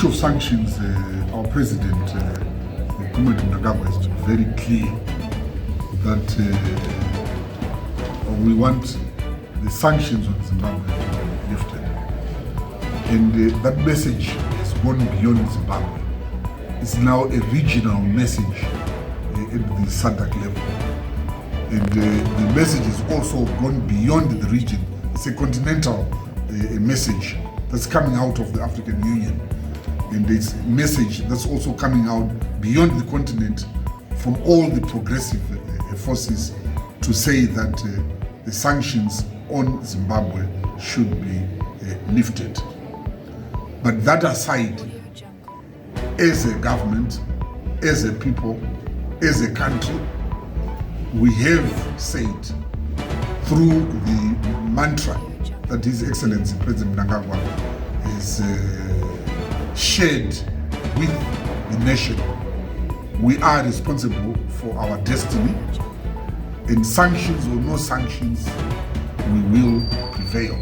issue of sanctions, our president, Willard Manungo, has been very clear that we want the sanctions on Zimbabwe to be lifted. And that message has gone beyond Zimbabwe. It's now a regional message at the SADC level. And the message has also gone beyond the region. It's a continental message that's coming out of the African Union. And it's a message that's also coming out beyond the continent from all the progressive forces to say that the sanctions on Zimbabwe should be lifted. But that aside, as a government, as a people, as a country, we have said through the mantra that His Excellency President Manungo has shared with the nation, we are responsible for our destiny, and sanctions or no sanctions, we will prevail.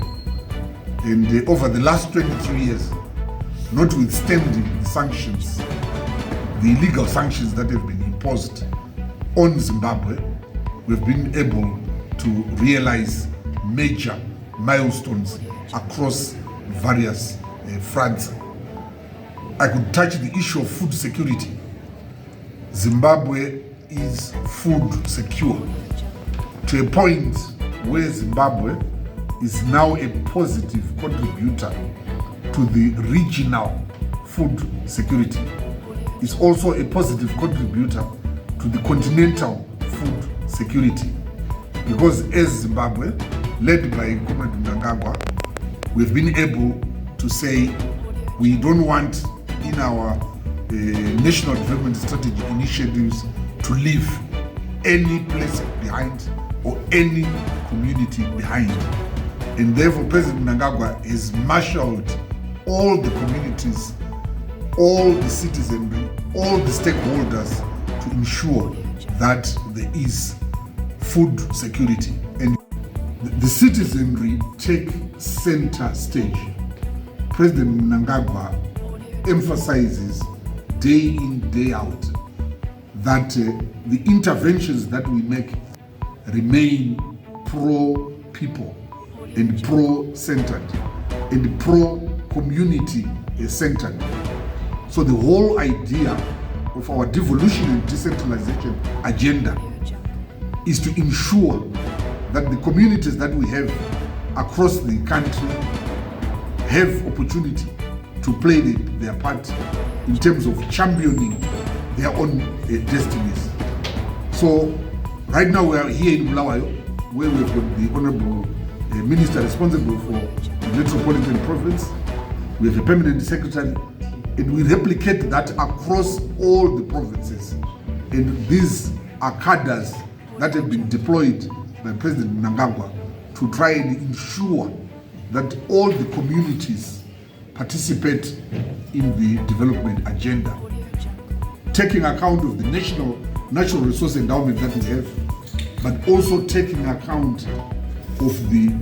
And over the last 23 years, notwithstanding the sanctions, the illegal sanctions that have been imposed on Zimbabwe, we've been able to realize major milestones across various fronts. I could touch the issue of food security. Zimbabwe is food secure to a point where Zimbabwe is now a positive contributor to the regional food security. It's also a positive contributor to the continental food security. Because as Zimbabwe, led by Comrade Manungo, we've been able to say we don't want in our national development strategy initiatives to leave any place behind or any community behind. And therefore President Manungo has marshaled all the communities, all the citizenry, all the stakeholders to ensure that there is food security. And the citizenry take center stage. President Manungo emphasizes day in, day out that the interventions that we make remain pro-people and pro-centered and pro-community centered. So the whole idea of our devolution and decentralization agenda is to ensure that the communities that we have across the country have opportunity to play their part in terms of championing their own destinies. So right now we are here in Bulawayo, where we've got the Honorable Minister responsible for the Metropolitan Province. We have a Permanent Secretary, and we replicate that across all the provinces. And these are cadres that have been deployed by President Manungo to try and ensure that all the communities participate in the development agenda, taking account of the national natural resource endowment that we have, but also taking account of the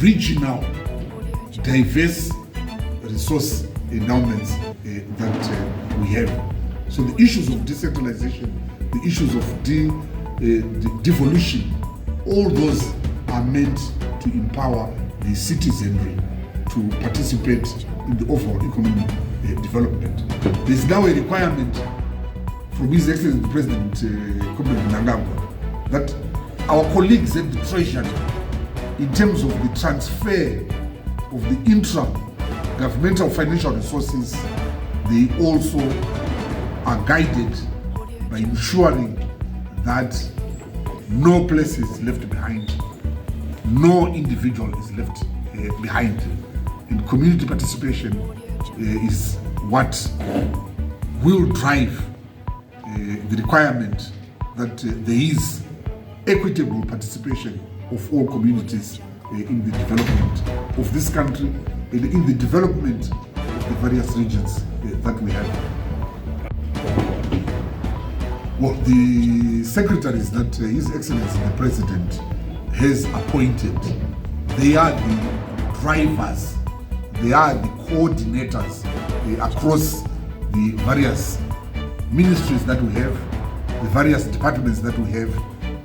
regional diverse resource endowments that we have. So the issues of decentralization, the issues of devolution, all those are meant to empower the citizenry to participate in the overall economic development. There's now a requirement from His Excellency the President, Comrade Manungo, that our colleagues at the Treasury, in terms of the transfer of the intra-governmental financial resources, they also are guided by ensuring that no place is left behind, no individual is left behind. And community participation is what will drive the requirement that there is equitable participation of all communities in the development of this country and in the development of the various regions that we have. Well, the secretaries that His Excellency the President has appointed, they are the drivers, they are the coordinators across the various ministries that we have, the various departments that we have,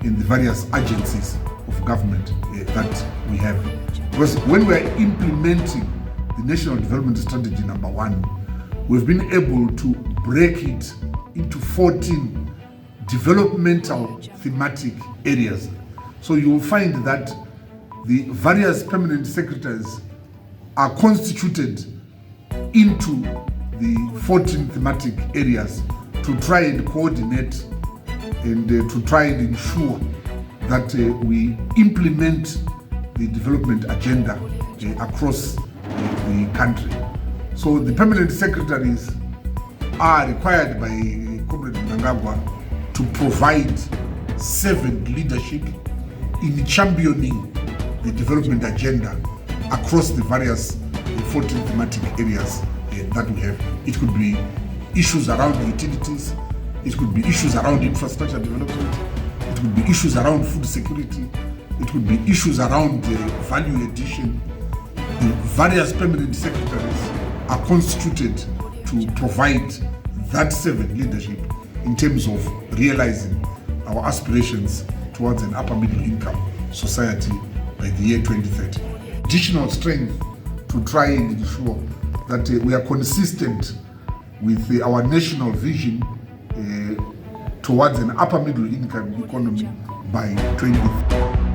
in the various agencies of government that we have. Because when we are implementing the National Development Strategy #1, we've been able to break it into 14 developmental thematic areas. So you will find that the various permanent secretaries are constituted into the 14 thematic areas to try and coordinate and to try and ensure that we implement the development agenda across the country. So the permanent secretaries are required by Comrade Mnangagwa to provide servant leadership in championing the development agenda across the various 14 thematic areas that we have. It could be issues around utilities, it could be issues around infrastructure development, it could be issues around food security, it could be issues around value addition. The various permanent secretaries are constituted to provide that servant leadership in terms of realizing our aspirations towards an upper middle income society by the year 2030. Additional strength to try and ensure that we are consistent with our national vision towards an upper middle income economy by 2030.